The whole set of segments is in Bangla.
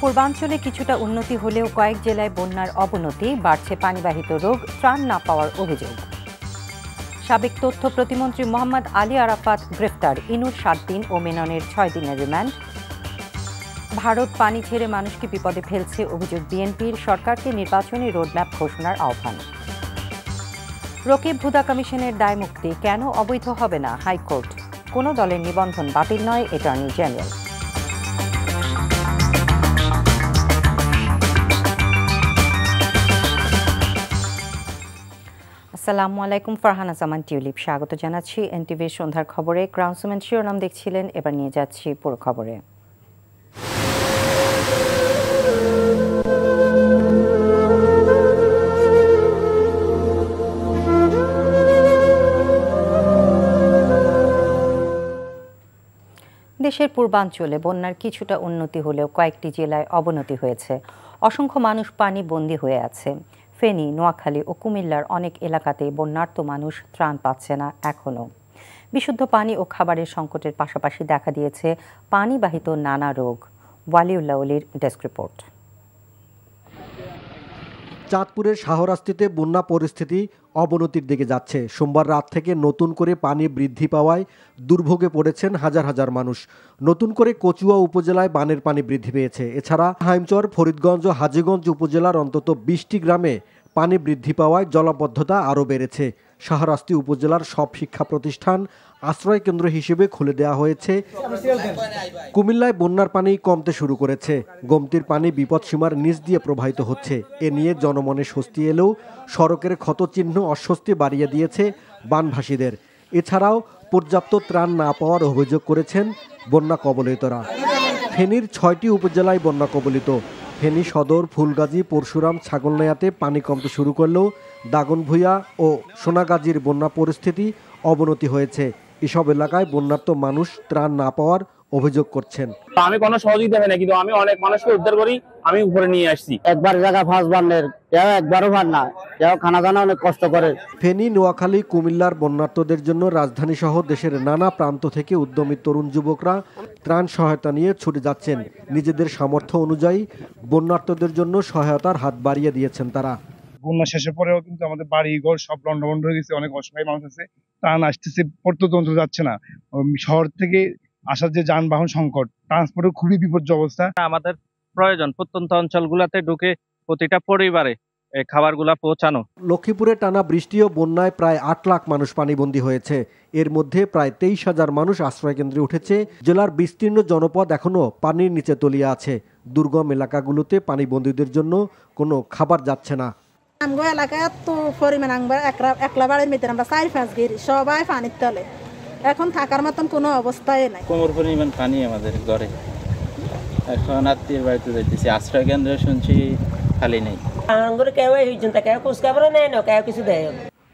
পূর্বাঞ্চলে কিছুটা উন্নতি হলেও কয়েক জেলায় বন্যার অবনতি, বাড়ছে পানিবাহিত রোগ, ত্রাণ না পাওয়ার অভিযোগ। সাবেক তথ্য প্রতিমন্ত্রী মোহাম্মদ আলী আরাফাত গ্রেফতার, ইনুর 7 দিন ও মেননের 6 দিনের রিমান্ড। ভারত পানি ছেড়ে মানুষকে বিপদে ফেলছে, অভিযোগ বিএনপির, সরকারকে নির্বাচনী রোডম্যাপ ঘোষণার আহ্বান। রকিব হুদা কমিশনের দায় মুক্তি কেন অবৈধ হবে না হাইকোর্ট, কোনো দলের নিবন্ধন বাতিল নয় অ্যাটর্নি জেনারেল। আসসালামু আলাইকুম, ফারহানা জামান টিউলিপ স্বাগত জানাচ্ছি এনটিভির সন্ধ্যার খবরে। গ্রাউন্ডসম্যান শিরোনাম দেখছিলেন, এবার নিয়ে যাচ্ছি পুরো খবরে। দেশের পূর্বাঞ্চলে বন্যার কিছুটা উন্নতি হলেও কয়েকটি জেলায় অবনতি হয়েছে। অসংখ্য মানুষ পানি বন্দী হয়ে আছে। ফেনী, নোয়াখালী ও কুমিল্লার অনেক এলাকাতেই বন্যার্ত মানুষ ত্রাণ পাচ্ছে না এখনও। বিশুদ্ধ পানি ও খাবারের সংকটের পাশাপাশি দেখা দিয়েছে পানিবাহিত নানা রোগ। ওয়ালিউল্লাহ অলির ডেস্ক রিপোর্ট। চাঁদপুরের শাহরাস্তিতে বন্যা পরিস্থিতি অবনতির দিকে যাচ্ছে। সোমবার রাত থেকে নতুন করে পানি বৃদ্ধি পাওয়ায় দুর্ভোগে পড়েছেন হাজার হাজার মানুষ। নতুন করে কচুয়া উপজেলায় বানের পানি বৃদ্ধি পেয়েছে। এছাড়া হাইমচর, ফরিদগঞ্জ ও হাজীগঞ্জ উপজেলার অন্তত 20টি গ্রামে পানি বৃদ্ধি পাওয়ায় জলাবদ্ধতা আরও বেড়েছে। শাহরাস্তি উপজেলার সব শিক্ষা প্রতিষ্ঠান আশ্রয় কেন্দ্র হিসেবে খুলে দেওয়া হয়েছে। কুমিল্লায় বন্যার পানি কমতে শুরু করেছে। গোমতীর পানি বিপদসীমার নিচ দিয়ে প্রবাহিত হচ্ছে। এ নিয়ে জনমনে স্বস্তি এলেও সড়কের ক্ষতচিহ্ন অস্বস্তি বাড়িয়ে দিয়েছে বানভাসীদের। এছাড়াও পর্যাপ্ত ত্রাণ না পাওয়ার অভিযোগ করেছেন বন্যা কবলিতরা। ফেনীর 6টি উপজেলায় বন্যা কবলিত। ফেনী সদর, ফুলগাজী, পরশুরাম, ছাগলনাইয়াতে পানি কমতে শুরু করলেও দাগনভূঞা ও সোনাগাজীর বন্যা পরিস্থিতি অবনতি হয়েছে। এসব এলাকায় বন্যার্ত মানুষ ত্রাণ না পাওয়ার অভিযোগ করছেন। আমি কোনো সহযোগিতা হয় না, কিন্তু আমি অনেক মানুষকে উদ্ধার করি, আমি উপরে নিয়ে আসছি। একবার জায়গা ফার্স্ট বান্নের কেউ একবারও ভার না, কেউ খানা দানা অনেক কষ্ট করে। ফেনী, নোয়াখালী, কুমিল্লার বন্যার্তদের জন্য রাজধানী সহ দেশের নানা প্রান্ত থেকে উদ্যমী তরুণ যুবকরা ত্রাণ সহায়তা নিয়ে ছুটে যাচ্ছেন। নিজেদের সামর্থ্য অনুযায়ী বন্যার্তদের জন্য সহায়তার হাত বাড়িয়ে দিয়েছেন তারা। বন্যা শেষের পরেও কিন্তু আমাদের বাড়ি ঘর সব লন্ডভন্ড হয়ে গেছে। অনেক অসহায় মানুষ আছে, ত্রাণ আসতেছে, পর্যটন যাচ্ছে না। শহর থেকে আসার যে যানবাহন সংকট, ট্রান্সপোর্টের খুবই বিপর্যয় অবস্থা। আমাদের প্রয়োজন প্রত্যন্ত অঞ্চলগুলোতে ঢুকে প্রতিটা পরিবারে খাবারগুলা পৌঁছানো। লক্ষ্মীপুরে টানা বৃষ্টি ও বন্যায় প্রায় 8 লাখ মানুষ পানিবন্দী হয়েছে। এর মধ্যে প্রায় 23,000 মানুষ আশ্রয়কেন্দ্রে উঠেছে। জেলার বিস্তীর্ণ জনপদ এখনো পানির নিচে তলিয়ে আছে। দুর্গম এলাকাগুলোতে পানিবন্দীদের জন্য কোনো খাবার যাচ্ছে না। আমগো এলাকায় এত পরিমাণ একলা বাড়ির মধ্যে আমরা 4-5 গিরি সবাই পানির তলে। এখন থাকার মতন কোনো অবস্থায় নাই। কোমর পরিমাণ পানি আমাদের ঘরে। এখন আত্মীয় বাড়িতে যাইতেছি, আশ্রয় কেন্দ্রে শুনছি খালি নেই।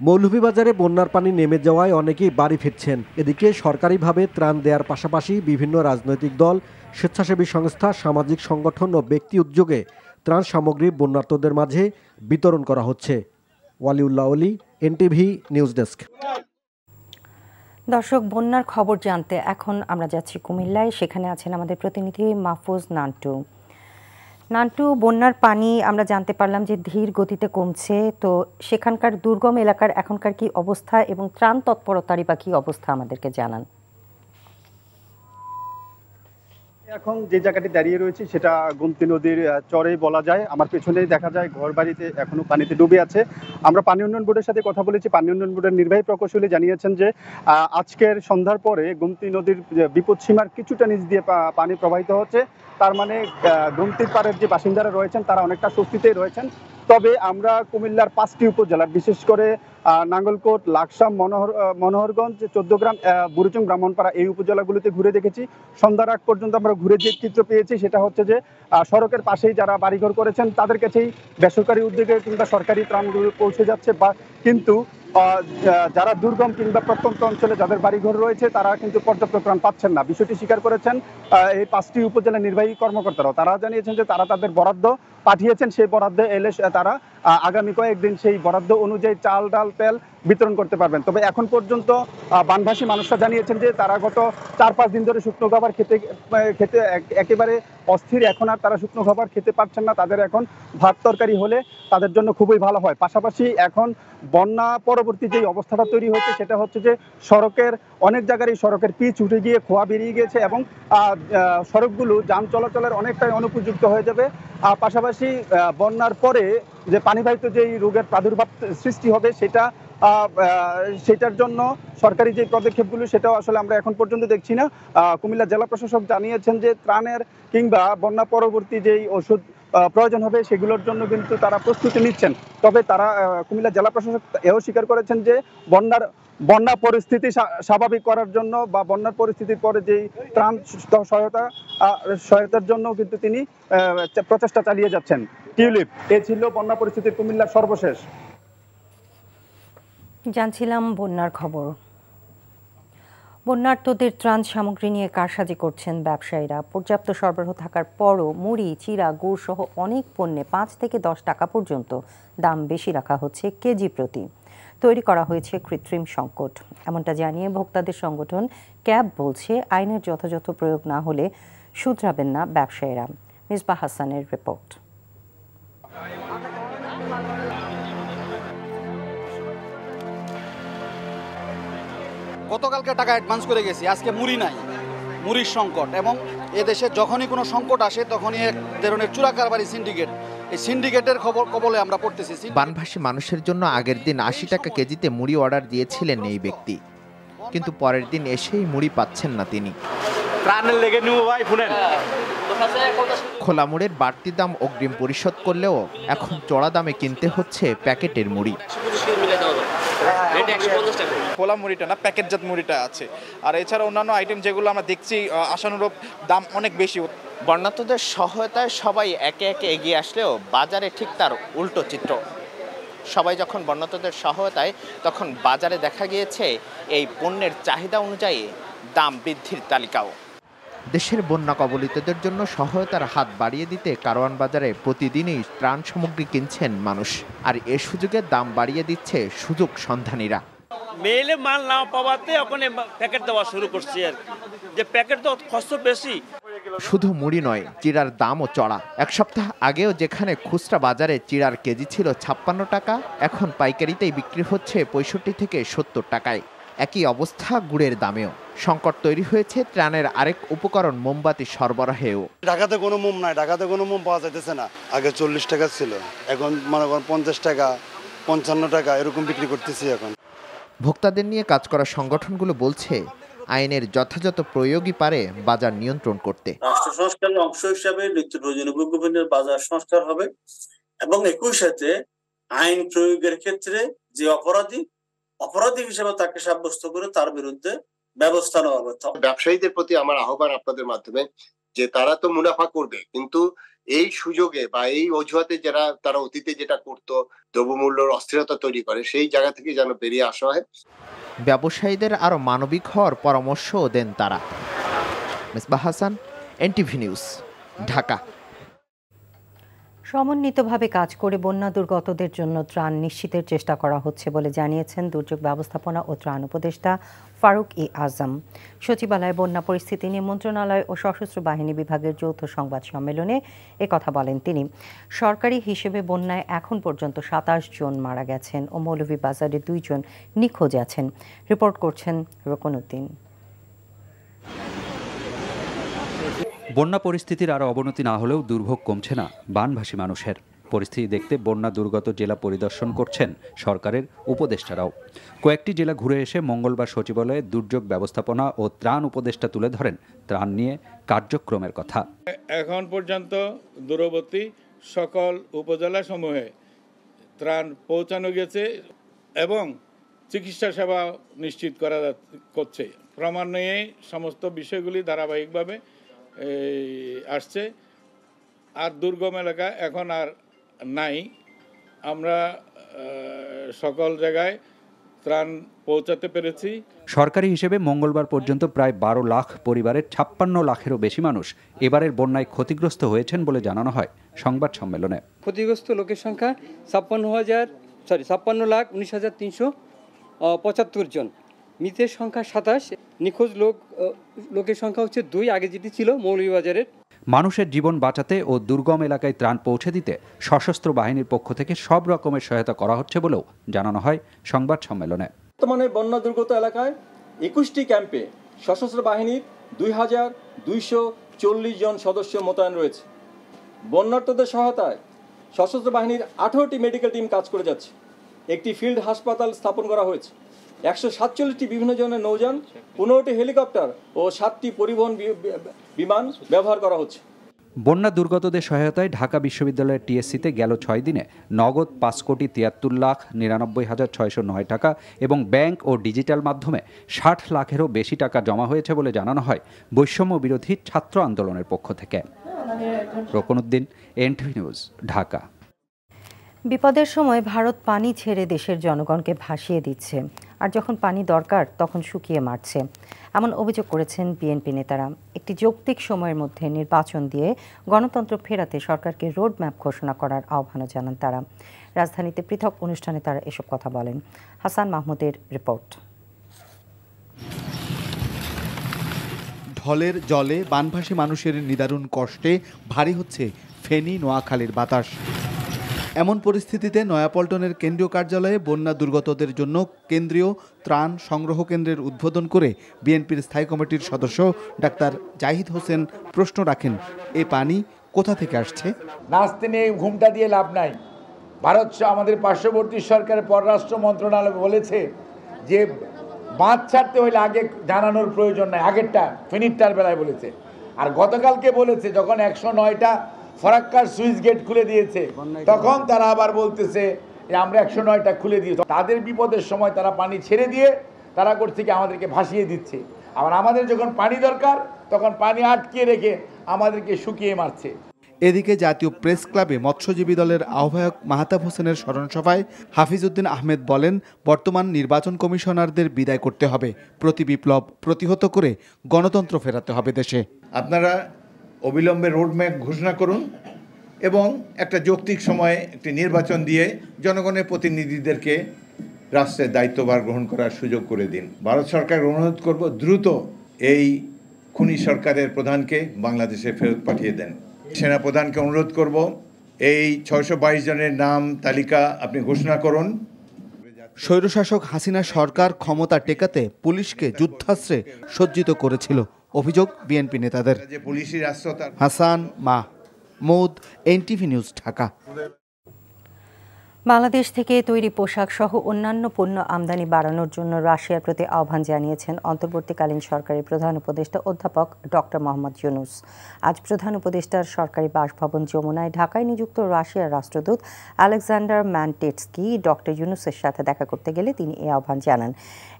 মৌলভীবাজারে বন্যার পানি নেমে যাওয়ায় অনেকেই বাড়ি ফিরছেন। এদিকে সরকারিভাবে ত্রাণ দেওয়ার পাশাপাশি বিভিন্ন রাজনৈতিক দল, স্বেচ্ছাসেবী সংস্থা, সামাজিক সংগঠন ও ব্যক্তি উদ্যোগে ত্রাণ সামগ্রী বন্যার্তদের মাঝে বিতরণ করা হচ্ছে। ওয়ালিউল্লাহ অলি, এনটিভি নিউজ ডেস্ক। দর্শক, বন্যার খবর জানতে এখন আমরা যাচ্ছি কুমিল্লায়। সেখানে আছেন আমাদের প্রতিনিধি মাহফুজ নান্টু। নান্টু, বন্যার পানি আমরা জানতে পারলাম যে ধীর গতিতে কমছে, তো সেখানকার দুর্গম এলাকার এখনকার কি অবস্থা এবং ত্রাণ তৎপরতারই বা কি অবস্থা আমাদেরকে জানান। এখন যে জায়গাটি দাঁড়িয়ে রয়েছে সেটা গোমতী নদীর চরে বলা যায়। আমার পেছনেই দেখা যায় ঘর বাড়িতে এখনো পানিতে ডুবে আছে। আমরা পানি উন্নয়ন বোর্ডের সাথে কথা বলেছি। পানি উন্নয়ন বোর্ডের নির্বাহী প্রকৌশলী জানিয়েছেন যে আজকের সন্ধ্যার পরে গোমতী নদীর বিপদসীমার কিছুটা নিচ দিয়ে পানি প্রবাহিত হচ্ছে। তার মানে গোমতীর পাড়ের যে বাসিন্দারা রয়েছেন তারা অনেকটা স্বস্তিতেই রয়েছেন। তবে আমরা কুমিল্লার 5টি উপজেলার, বিশেষ করে নাঙ্গলকোট, লাকসাম, মনোহরগঞ্জ, 14 গ্রাম, বুড়িচং, ব্রাহ্মণপাড়া এই উপজেলাগুলোতে ঘুরে দেখেছি। সন্ধ্যার আগ পর্যন্ত আমরা ঘুরে যে চিত্র পেয়েছি সেটা হচ্ছে যে সড়কের পাশেই যারা বাড়িঘর করেছেন তাদের কাছেই বেসরকারি উদ্যোগে কিংবা সরকারি ত্রাণগুলো পৌঁছে যাচ্ছে, কিন্তু যারা দুর্গম কিংবা প্রত্যন্ত অঞ্চলে যাদের বাড়িঘর রয়েছে তারা কিন্তু পর্যাপ্ত ত্রাণ পাচ্ছেন না। বিষয়টি স্বীকার করেছেন এই 5টি উপজেলা নির্বাহী কর্মকর্তারাও। তারা জানিয়েছেন যে তারা তাদের বরাদ্দ পাঠিয়েছেন, সেই বরাদ্দে এলে তারা আগামী কয়েকদিন সেই বরাদ্দ অনুযায়ী চাল, ডাল, তেল বিতরণ করতে পারবেন। তবে এখন পর্যন্ত বানভাসী মানুষরা জানিয়েছেন যে তারা গত 4-5 দিন ধরে শুকনো খাবার খেতে একেবারে অস্থির। এখন আর তারা শুকনো খাবার খেতে পারছেন না। তাদের এখন ভাত তরকারি হলে তাদের জন্য খুবই ভালো হয়। পাশাপাশি এখন বন্যা পরবর্তী যে অবস্থাটা তৈরি হচ্ছে সেটা হচ্ছে যে সড়কের অনেক জায়গায় সড়কের পিচ উঠে গিয়ে খোয়া বেরিয়ে গিয়েছে এবং সড়কগুলো যান চলাচলের অনেকটাই অনুপযুক্ত হয়ে যাবে। পাশাপাশি বন্যার পরে যে পানিবাহিত যেই রোগের প্রাদুর্ভাব সৃষ্টি হবে সেটার জন্য সরকারি যে পদক্ষেপগুলো সেটাও আসলে আমরা এখন পর্যন্ত দেখছি না। কুমিল্লা জেলা প্রশাসক জানিয়েছেন যে ত্রাণের কিংবা বন্যা পরবর্তী যেই ওষুধ প্রয়োজন হবে সেগুলোর জন্য কিন্তু তারা প্রস্তুতি নিচ্ছেন। তবে তারা কুমিল্লা জেলা প্রশাসক এও স্বীকার করেছেন যে বন্যা পরিস্থিতি স্বাভাবিক করার জন্য বা বন্যার পরিস্থিতির পরে যেই ত্রাণ সহায়তার জন্য কিন্তু তিনি প্রচেষ্টা চালিয়ে যাচ্ছেন। টিউলিপ, এ ছিল বন্যা পরিস্থিতির কুমিল্লার সর্বশেষ। জানছিলাম বন্যার খবর। বন্যার্তদের ত্রাণ সামগ্রী নিয়ে কারসাজি করছেন ব্যবসায়ীরা। পর্যাপ্ত সরবরাহ থাকার পরও মুড়ি, চিড়া, গুড় সহ অনেক পণ্যে 5 থেকে 10 টাকা পর্যন্ত দাম বেশি রাখা হচ্ছে কেজি প্রতি। তৈরি করা হয়েছে কৃত্রিম সংকট, এমনটা জানিয়ে ভোক্তাদের সংগঠন ক্যাব বলছে আইনের যথাযথ প্রয়োগ না হলে শুধরাবেন না ব্যবসায়ীরা। মিসবাহ হাসানের রিপোর্ট। গতকালকে টাকা অ্যাডভান্স করে গেছি, আজকে মুড়ি নাই, মুড়ির সংকট। এবং এদেশে যখনই কোনো সংকট আসে তখনই এক ধরনের চোরাকারবারি সিন্ডিকেট, এই সিন্ডিকেটের কবলে আমরা পড়তেছি। বানভাসী মানুষের জন্য আগের দিন 80 টাকা কেজিতে মুড়ি অর্ডার দিয়েছিলেন এই ব্যক্তি, কিন্তু পরের দিন এসেই মুড়ি পাচ্ছেন না তিনি। খোলা মুড়ের বাড়তি দাম অগ্রিম পরিশোধ করলেও এখন চড়া দামে কিনতে হচ্ছে প্যাকেটের মুড়ি। খোলা মুড়িটা না, প্যাকেটজাত মুড়িটা আছে। আর এছাড়া অন্যান্য আইটেম যেগুলো আমরা দেখছি আশানুরূপ দাম অনেক বেশি। বন্যার্তদের সহায়তায় সবাই একে একে এগিয়ে আসলেও বাজারে ঠিক তার উল্টো চিত্র। সবাই যখন বন্যার্তদের সহায়তায়, তখন বাজারে দেখা গিয়েছে এই পণ্যের চাহিদা অনুযায়ী দাম বৃদ্ধির তালিকাও। দেশের বন্যা কবলিতদের জন্য সহায়তার হাত বাড়িয়ে দিতে কারওয়ান বাজারে প্রতিদিনই ত্রাণ সামগ্রী কিনছেন মানুষ, আর এ সুযোগে দাম বাড়িয়ে দিচ্ছে সুযোগ সন্ধানীরা। মেইলে মাল না পাওয়াতে ওখানে প্যাকেট দেওয়া শুরু করছে, আর যে প্যাকেট তো কষ্ট বেশি। শুধু মুড়ি নয়, চিড়ার দামও চড়া। এক সপ্তাহ আগেও যেখানে খুচরা বাজারে চিড়ার কেজি ছিল 56 টাকা, এখন পাইকারিতেই বিক্রি হচ্ছে 65 থেকে 70 টাকায়। একই অবস্থা গুড়ের দামেও। সংকট তৈরি হয়েছে ত্রাণের আরেক উপকরণ মোমবাতি সরবরাহেও। ঢাকাতে কোনো মোম নাই, ঢাকাতে কোনো মোম পাওয়া যাইতেছে না। আগে 40 টাকা ছিল, এখন মনে করেন 50 টাকা, 55 টাকা এরকম বিক্রি করতেছি এখন। ভোক্তাদের নিয়ে কাজ করা সংগঠনগুলো বলছে আইনের যথাযথ প্রয়োগই পারে বাজার নিয়ন্ত্রণ করতে। রাষ্ট্র সংস্কারের অংশ হিসাবে নিত্য প্রয়োজনীয় দ্রব্যের বাজার সংস্কার হবে এবং একই সাথে আইন প্রয়োগের ক্ষেত্রে যে অপরাধী হিসেবে তাকে সাব্যস্ত করে তার বিরুদ্ধে ব্যবস্থা নেওয়া হবে। ব্যবসায়ীদের প্রতি আমার আহ্বান আপনাদের মাধ্যমে যে তারা তো মুনাফা করবে, কিন্তু এই সুযোগে বা এই অজুহাতে যারা তারা অতীতে যেটা করতো, দ্রব্যমূল্যের অস্থিরতা তৈরি করে, সেই জায়গা থেকে যেন বেরিয়ে আসা হয়। ব্যবসায়ীদের আরো মানবিক হওয়ার পরামর্শও দেন তারা। Misbah Hasan, NTV news, Dhaka. সমন্বিতভাবে কাজ করে বন্যা দুর্গতদের জন্য ত্রাণ নিশ্চিতের চেষ্টা করা হচ্ছে বলে জানিয়েছেন দুর্যোগ ব্যবস্থাপনা ও ত্রাণ উপদেষ্টা ফারুক ই আজম। সচিবালয়ে বন্যা পরিস্থিতি নিয়ে মন্ত্রণালয় ও সশস্ত্র বাহিনী বিভাগের যৌথ সংবাদ সম্মেলনে একথা বলেন তিনি। সরকারি হিসেবে বন্যায় এখন পর্যন্ত 27 জন মারা গেছেন ও মৌলভীবাজারে 2 জন নিখোঁজ আছেন। রিপোর্ট করছেন রোকন উদ্দিন। বন্যা পরিস্থিতির আরও অবনতি না হলেও দুর্ভোগ কমছে না বানভাসী মানুষের। পরিস্থিতি দেখতে বন্যা দুর্গত জেলা পরিদর্শন করছেন সরকারের উপদেষ্টারাও। কয়েকটি জেলা ঘুরে এসে মঙ্গলবার সচিবালয়ে দুর্যোগ ব্যবস্থাপনা ও ত্রাণ উপদেষ্টা তুলে ধরেন ত্রাণ নিয়ে কার্যক্রমের কথা। এখন পর্যন্ত দূরবর্তী সকল উপজেলা সমূহে ত্রাণ পৌঁছানো গেছে এবং চিকিৎসা সেবা নিশ্চিত করা করছে। ক্রমান্বয়ে সমস্ত বিষয়গুলি ধারাবাহিকভাবে আসছে। আর দুর্গম এলাকা এখন আর নাই। আমরা সকল জায়গায় ত্রাণ পৌঁছাতে পেরেছি। সরকারি হিসেবে মঙ্গলবার পর্যন্ত প্রায় 12 লাখ পরিবারের 56 লাখেরও বেশি মানুষ এবারের বন্যায় ক্ষতিগ্রস্ত হয়েছেন বলে জানানো হয় সংবাদ সম্মেলনে। ক্ষতিগ্রস্ত লোকের সংখ্যা 56,19,300 75 জন, মৃতের সংখ্যা 27, নিখোঁজ লোকের সংখ্যা হচ্ছে 2, আগে যেটি ছিল মৌলভীবাজারের। মানুষের জীবন বাঁচাতে ও দুর্গম এলাকায় ত্রাণ পৌঁছে দিতে সশস্ত্র বাহিনীর পক্ষ থেকে সব রকমের সহায়তা করা হচ্ছে বলেও জানানো হয় সংবাদ সম্মেলনে। বর্তমানে বন্যা দুর্গত এলাকায় 21টি ক্যাম্পে সশস্ত্র বাহিনীর 2240 জন সদস্য মোতায়েন রয়েছে। বন্যার্তদের সহায়তায় সশস্ত্র বাহিনীর 18টি মেডিকেল টিম কাজ করে যাচ্ছে। একটি ফিল্ড হাসপাতাল স্থাপন করা হয়েছে। 147টি বিভিন্ন ধরনের নৌযান, 15টি হেলিকপ্টার ও 7টি পরিবহন বিমান ব্যবহার করা হচ্ছে। বন্যা দুর্গতদের সহায়তায় ঢাকা বিশ্ববিদ্যালয়ের টিএসসিতে গেল 6 দিনে নগদ 5,73,99,609 টাকা এবং ব্যাংক ও ডিজিটাল মাধ্যমে 60 লাখেরও বেশি টাকা জমা হয়েছে বলে জানানো হয় বৈষম্য বিরোধী ছাত্র আন্দোলনের পক্ষ থেকে। রকনউদ্দিন, এনটিভি নিউজ, ঢাকা। বিপদের সময় ভারত পানি ছেড়ে দেশের জনগণকে ভাসিয়ে দিচ্ছে, আর যখন পানি দরকার তখন শুকিয়ে মারছে, এমন অভিযোগ করেছেন বিএনপি নেতারা। একটি যৌক্তিক সময়ের মধ্যে নির্বাচন দিয়ে গণতন্ত্র ফেরাতে সরকারকে রোড ম্যাপ ঘোষণা করার আহ্বানও জানান তারা। রাজধানীতে পৃথক অনুষ্ঠানে তারা এসব কথা বলেন। হাসান মাহমুদের রিপোর্ট। ঢলের জলে বানভাসী মানুষের নিদারুণ কষ্টে ভারী হচ্ছে ফেনী নোয়াখালীর বাতাস। এমন পরিস্থিতিতে নয়াপল্টনের কেন্দ্রীয় কার্যালয়ে বন্যা দুর্গতদের জন্য কেন্দ্রীয় ত্রাণ সংগ্রহ কেন্দ্রের উদ্বোধন করে বিএনপির স্থায়ী কমিটির সদস্য ডাক্তার জাহিদ হোসেন প্রশ্ন রাখেন, এ পানি কোথা থেকে আসছে? নাস্তে নিয়ে ঘুমটা দিয়ে লাভ নাই। ভারত আমাদের পার্শ্ববর্তী সরকারের পররাষ্ট্র মন্ত্রণালয় বলেছে যে বাঁধ ছাড়তে হলে আগে জানানোর প্রয়োজন নাই, আগেরটা ফেনীরটার বেলায় বলেছে। আর গতকালকে বলেছে যখন 109টা ফরাক্কার সুইচ গেট খুলে দিয়েছে তখন তারা আবার বলতেছে যে আমরা 109টা খুলে দিয়েছি। তাদের বিপদের সময় তারা পানি ছেড়ে দিয়ে তারা করছে কি আমাদেরকে ভাসিয়ে দিচ্ছে। আবার আমাদের যখন পানি দরকার তখন পানি আটকিয়ে রেখে আমাদেরকে শুকিয়ে মারছে। এদিকে জাতীয় প্রেস ক্লাবে মৎস্যজীবী দলের আহ্বায়ক মাহতাব হোসেনের স্মরণসভায় হাফিজউদ্দিন আহমেদ বলেন, বর্তমান নির্বাচন কমিশনারদের বিদায় করতে হবে, প্রতি বিপ্লব প্রতিহত করে গণতন্ত্র ফেরাতে হবে দেশে। আপনারা অবিলম্বে রোডম্যাপ ঘোষণা করুন এবং একটা যৌক্তিক সময়ে একটি নির্বাচন দিয়ে জনগণের প্রতিনিধিদেরকে রাষ্ট্রের দায়িত্বভার গ্রহণ করার সুযোগ করে দিন। ভারত সরকার অনুরোধ করব দ্রুত এই খুনি সরকারের প্রধানকে বাংলাদেশে ফেরত পাঠিয়ে দেন। সেনাপ্রধানকে অনুরোধ করব এই 622 জনের নাম তালিকা আপনি ঘোষণা করুন। স্বৈরশাসক হাসিনা সরকার ক্ষমতা টেকাতে পুলিশকে যুদ্ধাস্ত্রে সজ্জিত করেছিল, অভিযোগ বিএনপি নেতাদের। Hasan Mahmud, NTV news, Dhaka. বাংলাদেশ থেকে তৈরি পোশাক সহ অন্যান্য পণ্য আমদানি বাড়ানোর জন্য রাশিয়ার প্রতি আহ্বান জানিয়েছেন অন্তর্বর্তীকালীন সরকারের প্রধান উপদেষ্টা অধ্যাপক ডক্টর মোহাম্মদ ইউনূস। আজ প্রধান উপদেষ্টার সরকারি বাসভবন যমুনায় ঢাকায় নিযুক্ত রাশিয়ার রাষ্ট্রদূত আলেকজান্ডার ম্যানটেটস্কি ডক্টর ইউনূসের সাথে দেখা করতে গেলে তিনি এই আহ্বান জানান।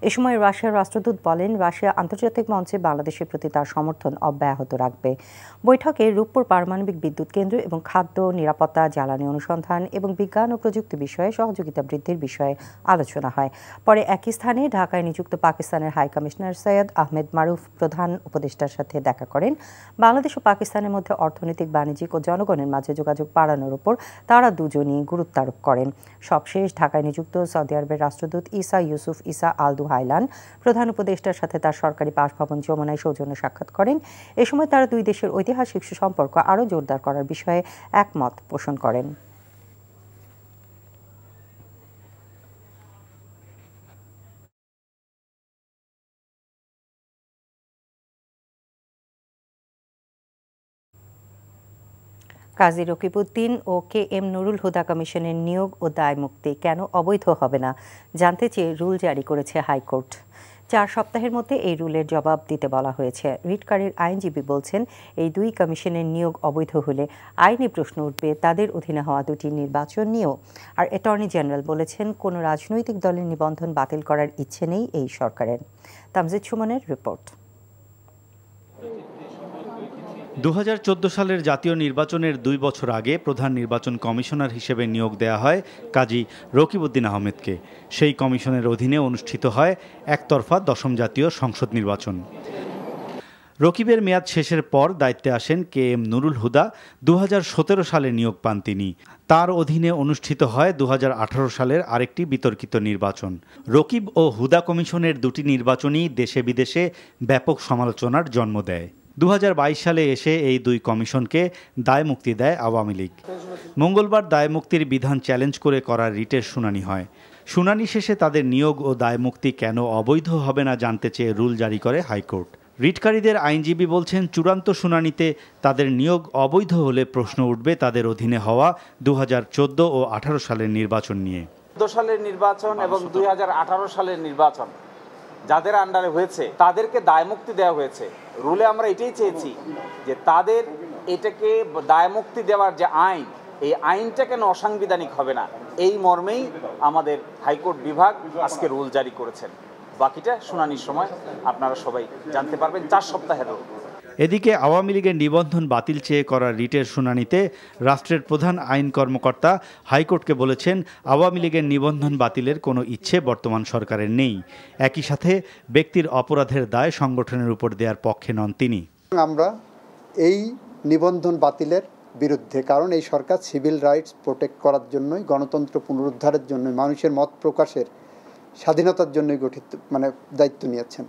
এ সময় রাশিয়ার রাষ্ট্রদূত বলেন, রাশিয়া আন্তর্জাতিক মঞ্চে বাংলাদেশের প্রতি তার সমর্থন অব্যাহত রাখবে। বৈঠকে রূপপুর পারমাণবিক বিদ্যুৎ কেন্দ্র এবং খাদ্য নিরাপত্তা, জ্বালানি অনুসন্ধান এবং বিজ্ঞান ও প্রযুক্তি বিষয়ে সহযোগিতা বৃদ্ধির বিষয়ে আলোচনা হয়। পরে একই স্থানে ঢাকায় নিযুক্ত পাকিস্তানের হাই কমিশনার সৈয়দ আহমেদ মারুফ প্রধান উপদেষ্টার সাথে দেখা করেন। বাংলাদেশ ও পাকিস্তানের মধ্যে অর্থনৈতিক, বাণিজ্যিক ও জনগণের মাঝে যোগাযোগ বাড়ানোর উপর তারা দুজনই গুরুত্ব আরোপ করেন। সবশেষ ঢাকায় নিযুক্ত সৌদি আরবের রাষ্ট্রদূত ইসা ইউসুফ ইসা আল দুহাইলান প্রধান উপদেষ্টার সাথে তার সরকারি বাসভবন যমুনায় সৌজন্য সাক্ষাৎ করেন। এ সময় তারা দুই দেশের ঐতিহাসিক সম্পর্ক আরও জোরদার করার বিষয়ে একমত পোষণ করেন। কাজী রকিবউদ্দিন ও কে এম নুরুল হুদা কমিশনের নিয়োগ ও দায় মুক্তি কেন অবৈধ হবে না জানতে চেয়ে রুল জারি করেছে হাইকোর্ট। 4 সপ্তাহের মধ্যে এই রুলের জবাব দিতে বলা হয়েছে। রিটকারীর আইনজীবী বলছেন, এই দুই কমিশনের নিয়োগ অবৈধ হলে আইনি প্রশ্ন উঠবে তাদের অধীনে হওয়া দুটি নির্বাচন নিয়েও। আর অ্যাটর্নি জেনারেল বলেছেন, কোনো রাজনৈতিক দলের নিবন্ধন বাতিল করার ইচ্ছে নেই এই সরকারের। তামজিদ সুমনের রিপোর্ট। 2014 সালের জাতীয় নির্বাচনের 2 বছর আগে প্রধান নির্বাচন কমিশনার হিসেবে নিয়োগ দেয়া হয় কাজী রকিবউদ্দিন আহমেদকে। সেই কমিশনের অধীনে অনুষ্ঠিত হয় একতরফা 10ম জাতীয় সংসদ নির্বাচন। রকিবের মেয়াদ শেষের পর দায়িত্বে আসেন KM নুরুল হুদা। 2017 সালে নিয়োগ পান তিনি। তার অধীনে অনুষ্ঠিত হয় 2018 সালের আরেকটি বিতর্কিত নির্বাচন। রকিব ও হুদা কমিশনের দুটি নির্বাচনই দেশে বিদেশে ব্যাপক সমালোচনার জন্ম দেয়। 2022 সালে এসে এই দুই কমিশনকে দায়মুক্তি দেয় আওয়ামী লীগ। মঙ্গলবার দায়মুক্তির বিধান চ্যালেঞ্জ করে করা রিটের শুনানি হয়। শুনানি শেষে তাদের নিয়োগ ও দায়মুক্তি কেন অবৈধ হবে না জানতে চেয়ে রুল জারি করে হাইকোর্ট। রিটকারীদের আইনজীবী বলছেন, চূড়ান্ত শুনানিতে তাদের নিয়োগ অবৈধ হলে প্রশ্ন উঠবে তাদের অধীনে হওয়া 2014 ও 18 সালের নির্বাচন নিয়ে। 2014 সালের নির্বাচন এবং 2018 সালের নির্বাচন যাদের আন্ডারে হয়েছে তাদেরকে দায়মুক্তি দেওয়া হয়েছে। রুলে আমরা এটাই চেয়েছি যে তাদের এটাকে দায়মুক্তি দেওয়ার যে আইন, এই আইনটা কেন অসাংবিধানিক হবে না, এই মর্মেই আমাদের হাইকোর্ট বিভাগ আজকে রুল জারি করেছেন। বাকিটা শুনানির সময় আপনারা সবাই জানতে পারবেন 4 সপ্তাহের রুল। এদিকে আওয়ামী লীগের নিবন্ধন বাতিল চেয়ে করা রিটের শুনানিতে রাষ্ট্রের প্রধান আইন কর্মকর্তা হাইকোর্টকে বলেছেন, আওয়ামী লীগের নিবন্ধন বাতিলের কোনো ইচ্ছে বর্তমান সরকারের নেই। একই সাথে ব্যক্তির অপরাধের দায় সংগঠনের উপর দেওয়ার পক্ষে নন তিনি। আমরা এই নিবন্ধন বাতিলের বিরুদ্ধে, কারণ এই সরকার সিভিল রাইটস প্রোটেক্ট করার জন্যই, গণতন্ত্র পুনরুদ্ধারের জন্য, মানুষের মত প্রকাশের স্বাধীনতার জন্যই গঠিত দায়িত্ব নিয়েছেন।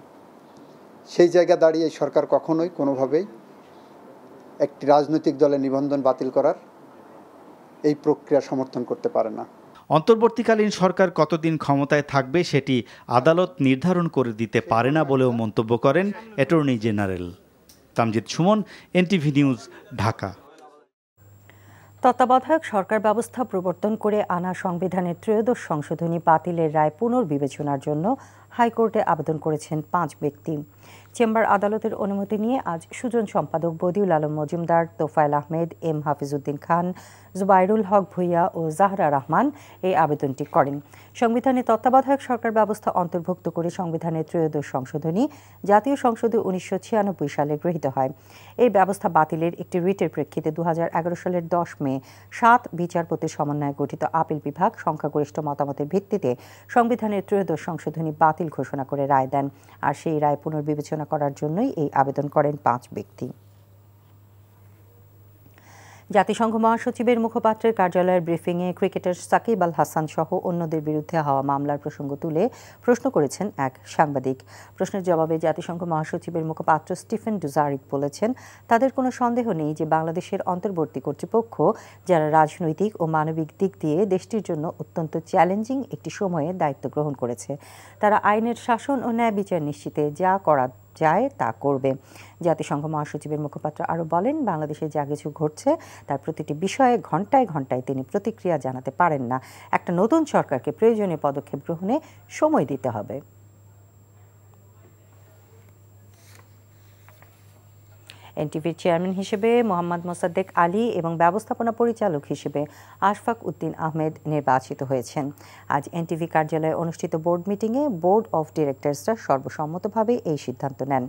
সেই জায়গা দাঁড়িয়ে এই সরকার কখনোই কোনোভাবেই একটি রাজনৈতিক দলের নিবন্ধন বাতিল করার এই প্রক্রিয়া সমর্থন করতে পারে না। অন্তর্বর্তীকালীন সরকার কতদিন ক্ষমতায় থাকবে সেটি আদালত নির্ধারণ করে দিতে পারে না বলেও মন্তব্য করেন attorney general. Tamjid Suman, NTV news, Dhaka. তত্ত্বাবধায়ক সরকার ব্যবস্থা প্রবর্তন করে আনা সংবিধানের 13শ সংশোধনী বাতিলের রায় পুনর্বিবেচনার জন্য হাইকোর্টে আবেদন করেছেন 5 ব্যক্তি। চেম্বার আদালতের অনুমতি নিয়ে আজ সুজন সম্পাদক বদিউল আলম মজুমদার, তোফায়েল আহমেদ, M হাফিজউদ্দিন খান, জুবাইরুল হক ভুইয়া ও জাহরা রহমান এই আবেদনটি করেন। সংবিধানে তত্ত্বাবধায়ক সরকার ব্যবস্থা অন্তর্ভুক্ত করে সংবিধানের 13শ সংশোধনী জাতীয় সংসদে 1996 সালে গৃহীত হয়। এই ব্যবস্থা বাতিলের একটি রিটের প্রেক্ষিতে 2011 সালের 10 মে 7 বিচারপতির সমন্বয়ে গঠিত আপিল বিভাগ সংখ্যাগরিষ্ঠ মতামতের ভিত্তিতে সংবিধানের 13শ সংশোধনী বাতিল ঘোষণা করে রায় দেন। আর সেই রায় পুনর্বিবেচনা করার জন্যই এই আবেদন করেন 5 ব্যক্তি। জাতিসংঘ মহাসচিবের মুখপাত্রের কার্যালয়ের ব্রিফিংয়ে ক্রিকেটার সাকিব আল হাসান সহ অন্যদের বিরুদ্ধে হওয়া মামলার প্রসঙ্গ তুলে প্রশ্ন করেছেন এক সাংবাদিক। প্রশ্নের জবাবে জাতিসংঘ মহাসচিবের মুখপাত্র স্টিফেন ডুজারিক বলেছেন, তাদের কোনো সন্দেহ নেই যে বাংলাদেশের অন্তর্বর্তী কর্তৃপক্ষ, যারা রাজনৈতিক ও মানবিক দিক দিয়ে দেশটির জন্য অত্যন্ত চ্যালেঞ্জিং একটি সময়ে দায়িত্ব গ্রহণ করেছে, তারা আইনের শাসন ও ন্যায় বিচার নিশ্চিতে যা করা যায় তা করবে। জাতিসংঘ মহাসচিবের মুখপাত্র আরও বলেন, বাংলাদেশে যা কিছু ঘটছে তার প্রতিটি বিষয়ে ঘণ্টায় ঘণ্টায় তিনি প্রতিক্রিয়া জানাতে পারেন না। একটা নতুন সরকারকে প্রয়োজনীয় পদক্ষেপ গ্রহণে সময় দিতে হবে। এনটিভির চেয়ারম্যান হিসেবে মোহাম্মদ মোসাদ্দেক আলী এবং ব্যবস্থাপনা পরিচালক হিসেবে আশফাক উদ্দিন আহমেদ নির্বাচিত হয়েছেন। আজ এনটিভি কার্যালয়ে অনুষ্ঠিত বোর্ড মিটিংয়ে বোর্ড অফ ডিরেক্টরসরা সর্বসম্মতভাবে এই সিদ্ধান্ত নেন।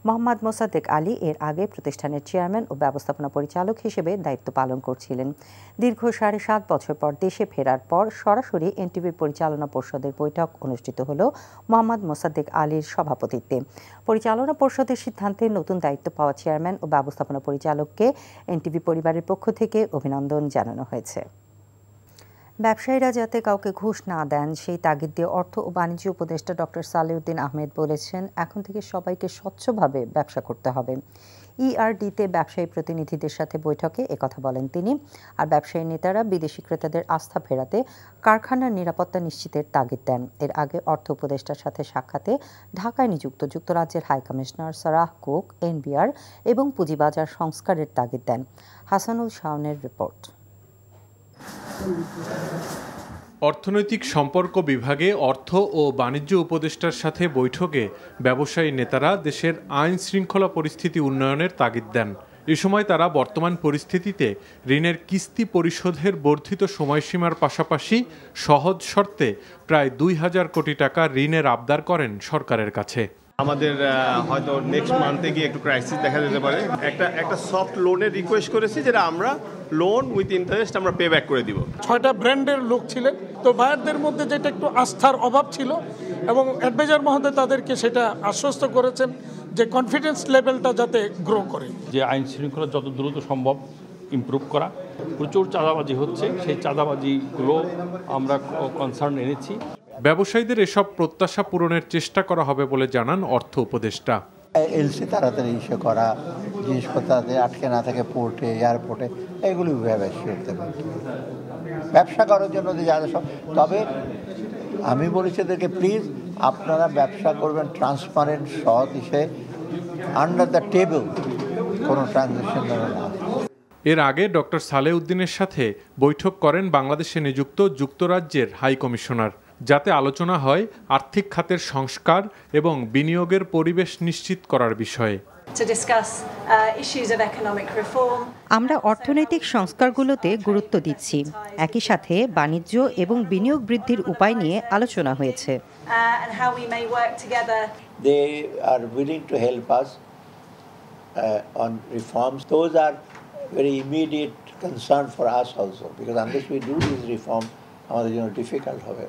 মোহাম্মদ মোসাদ্দেক আলী এর আগে প্রতিষ্ঠানের চেয়ারম্যান ও ব্যবস্থাপনা পরিচালক হিসেবে দায়িত্ব পালন করছিলেন। দীর্ঘ 7.5 বছর পর দেশে ফেরার পর সরাসরি এনটিভির পরিচালনা পর্ষদের বৈঠক অনুষ্ঠিত হল মোহাম্মদ মোসাদ্দেক আলীর সভাপতিত্বে। পরিচালনা পর্ষদের সিদ্ধান্তে নতুন দায়িত্ব পাওয়া চেয়ারম্যান ও ব্যবস্থাপনা পরিচালককে এনটিভি পরিবারের পক্ষ থেকে অভিনন্দন জানানো হয়েছে। ব্যবসায়ীরা যাতে কাউকে ঘুষ না দেন সেই তাগিদ দিয়ে অর্থ ও বাণিজ্য উপদেষ্টা ডক্টর সালেউদ্দিন আহমেদ বলেছেন, এখন থেকে সবাইকে স্বচ্ছভাবে ব্যবসা করতে হবে। ইআরডিতে ব্যবসায়ী প্রতিনিধিদের সাথে বৈঠকে একথা বলেন তিনি। আর ব্যবসায়ী নেতারা বিদেশি ক্রেতাদের আস্থা ফেরাতে কারখানার নিরাপত্তা নিশ্চিতের তাগিদ দেন। এর আগে অর্থ উপদেষ্টার সাথে সাক্ষাতে ঢাকায় নিযুক্ত যুক্তরাজ্যের high commissioner Sarah Cooke NBR এবং পুঁজিবাজার সংস্কারের তাগিদ দেন। হাসানুল শাওনের রিপোর্ট। অর্থনৈতিক সম্পর্ক বিভাগে অর্থ ও বাণিজ্য উপদেষ্টার সাথে বৈঠকে ব্যবসায়ী নেতারা দেশের আইন শৃঙ্খলা পরিস্থিতি উন্নয়নের তাগিদ দেন। এ সময় তারা বর্তমান পরিস্থিতিতে ঋণের কিস্তি পরিশোধের বর্ধিত সময়সীমার পাশাপাশি সহজ শর্তে প্রায় 2000 কোটি টাকা ঋণের আবদার করেন সরকারের কাছে। আমাদের হয়তো নেক্সট মান্থে গিয়ে একটু ক্রাইসিস দেখা যেতে পারে। একটা সফট লোনের রিকোয়েস্ট করেছি, যেটা আমরা লোন উইথ ইন্টারেস্ট আমরা পে ব্যাক করে দিব। 6টা ব্র্যান্ডের লোক ছিলেন, তো বায়ারদের মধ্যে যেটা একটু আস্থার অভাব ছিল এবং অ্যাডভাইজার মহোদয় তাদেরকে সেটা আশ্বস্ত করেছেন যে কনফিডেন্স লেভেলটা যাতে গ্রো করে। যে আইন শৃঙ্খলা যত দ্রুত সম্ভব ইমপ্রুভ করা, প্রচুর চাঁদাবাজি হচ্ছে, সেই চাঁদাবাজিগুলো আমরা কনসার্ন এনেছি। ব্যবসায়ীদের এসব প্রত্যাশা পূরণের চেষ্টা করা হবে বলে জানান অর্থ উপদেষ্টা। এলসি তাড়াতাড়ি ইস্যু করা, জিনিসপত্র আটকে না থাকে পোর্টে, এয়ারপোর্টে, এগুলি করতে পারে ব্যবসা করার জন্য যারা সব। তবে আমি বলেছি এদেরকে প্লিজ আপনারা ব্যবসা করবেন ট্রান্সপারেন্ট, সৎ হিসেবে, আন্ডার দ্য টেবল, কোনো ট্রানজ্যাকশন না। এর আগে ডক্টর সালেউদ্দিনের সাথে বৈঠক করেন বাংলাদেশে নিযুক্ত যুক্তরাজ্যের হাই কমিশনার, যাতে আলোচনা হয় আর্থিক খাতের সংস্কার এবং বিনিয়োগের পরিবেশ নিশ্চিত করার বিষয়ে। আমরা অর্থনৈতিক সংস্কারগুলোতে গুরুত্ব দিচ্ছি, একই সাথে বাণিজ্য এবং বিনিয়োগ বৃদ্ধির উপায় নিয়ে আলোচনা হয়েছে। They are willing to help us on reforms. Those are very immediate concern for us also, because unless we do these reforms, আমাদের জন্য ডিফিকাল্ট হবে।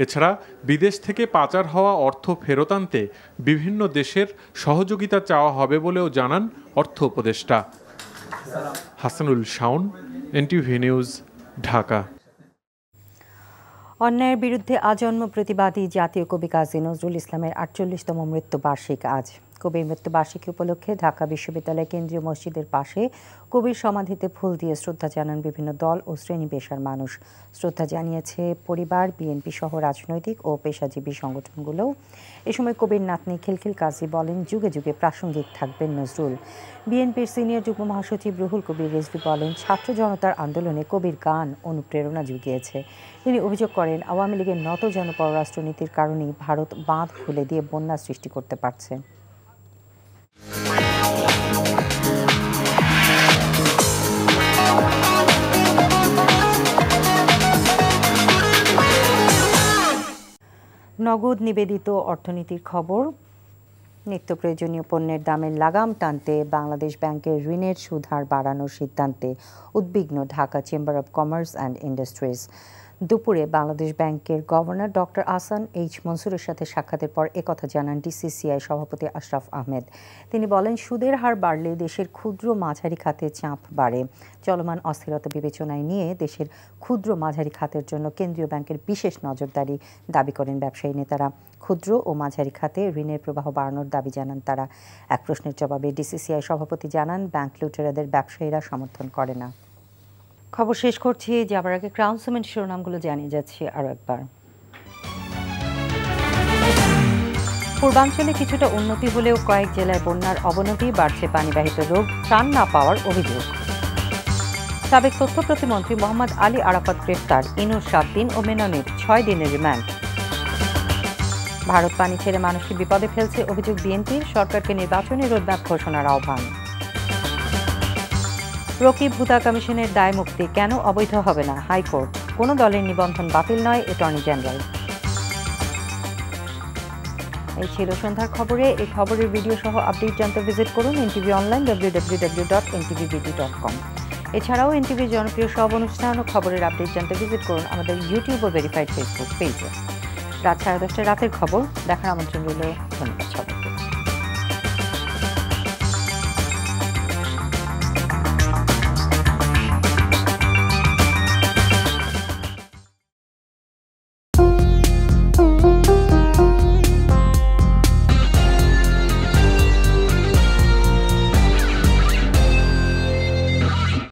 এছাড়া বিদেশ থেকে পাচার হওয়া অর্থ ফেরত আনতে বিভিন্ন দেশের সহযোগিতা চাওয়া হবে বলেও জানান অর্থ উপদেষ্টা। Hasanul Shaon, NTV news, Dhaka. অন্যায়ের বিরুদ্ধে আজন্ম প্রতিবাদী জাতীয় কবি কাজী নজরুল ইসলামের ৪৮তম মৃত্যুবার্ষিক আজ। কবির মৃত্যুবার্ষিকী উপলক্ষে ঢাকা বিশ্ববিদ্যালয় কেন্দ্রীয় মসজিদের পাশে কবির সমাধিতে ফুল দিয়ে শ্রদ্ধা জানান বিভিন্ন দল ও শ্রেণী পেশার মানুষ। শ্রদ্ধা জানিয়েছে পরিবার, বিএনপি সহ রাজনৈতিক ও পেশাজীবী সংগঠনগুলোও। এ সময় কবির নাতনি খিলখিল কাজী বলেন, যুগে যুগে প্রাসঙ্গিক থাকবেন নজরুল। বিএনপির সিনিয়র যুগ্ম মহাসচিব রুহুল কবির রিজভী বলেন, ছাত্র জনতার আন্দোলনে কবির গান অনুপ্রেরণা জুগিয়েছে। তিনি অভিযোগ করেন, আওয়ামী লীগের নতজন পররাষ্ট্রনীতির কারণেই ভারত বাঁধ খুলে দিয়ে বন্যা সৃষ্টি করতে পারছে। নগদ নিবেদিত অর্থনীতির খবর। নিত্য প্রয়োজনীয় পণ্যের দামের লাগাম টানতে বাংলাদেশ ব্যাংকের ঋণের সুদ হার বাড়ানোর সিদ্ধান্তে উদ্বিগ্ন Dhaka chamber of commerce and industries. দুপুরে বাংলাদেশ ব্যাংকের গভর্নর ডক্টর আহসান এইচ মনসুরের সাথে সাক্ষাতের পর একথা জানান ডিসিসিআই সভাপতি আশরাফ আহমেদ। তিনি বলেন, সুদের হার বাড়লে দেশের ক্ষুদ্র মাঝারি খাতে চাপ বাড়ে। চলমান অস্থিরতা বিবেচনায় নিয়ে দেশের ক্ষুদ্র মাঝারি খাতের জন্য কেন্দ্রীয় ব্যাংকের বিশেষ নজরদারি দাবি করেন ব্যবসায়ী নেতারা। ক্ষুদ্র ও মাঝারি খাতে ঋণের প্রবাহ বাড়ানোর দাবি জানান তারা। এক প্রশ্নের জবাবে ডিসিসিআই সভাপতি জানান, ব্যাংক লুটেরাদের ব্যবসায়ীরা সমর্থন করে না। খবর শেষ করছি, যাবার আগে ক্রাউন সিমেন্ট শিরোনামগুলো জানিয়ে যাচ্ছি আরও একবার। পূর্বাঞ্চলে কিছুটা উন্নতি হলেও কয়েক জেলায় বন্যার অবনতি, বাড়ছে পানিবাহিত রোগ, ত্রাণ না পাওয়ার অভিযোগ। সাবেক তথ্য প্রতিমন্ত্রী মোহাম্মদ আলী আরাফাত গ্রেফতার, ইনুর ৭ দিন ও মেননের ৬ দিনের রিমান্ড। ভারত পানি ছেড়ে মানুষকে বিপদে ফেলছে অভিযোগ বিএনপির, সরকারকে নির্বাচনী রোডম্যাপ ঘোষণার আহ্বান। রকিব হুদা কমিশনের দায় মুক্তি কেন অবৈধ হবে না হাইকোর্ট, কোনো দলের নিবন্ধন বাতিল নয় অ্যাটর্নি জেনারেল। এই ছিল সন্ধ্যার খবরে। এই খবরের ভিডিও সহ আপডেট জানতে ভিজিট করুন এনটিভি অনলাইন www.ntvbd.com। এছাড়াও এনটিভির জনপ্রিয় সব অনুষ্ঠান ও খবরের আপডেট জানতে ভিজিট করুন আমাদের ইউটিউব ও ভেরিফাইড ফেসবুক পেজে। রাত 10:30 রাতের খবর দেখার আমন্ত্রণ রইল। ধন্যবাদ।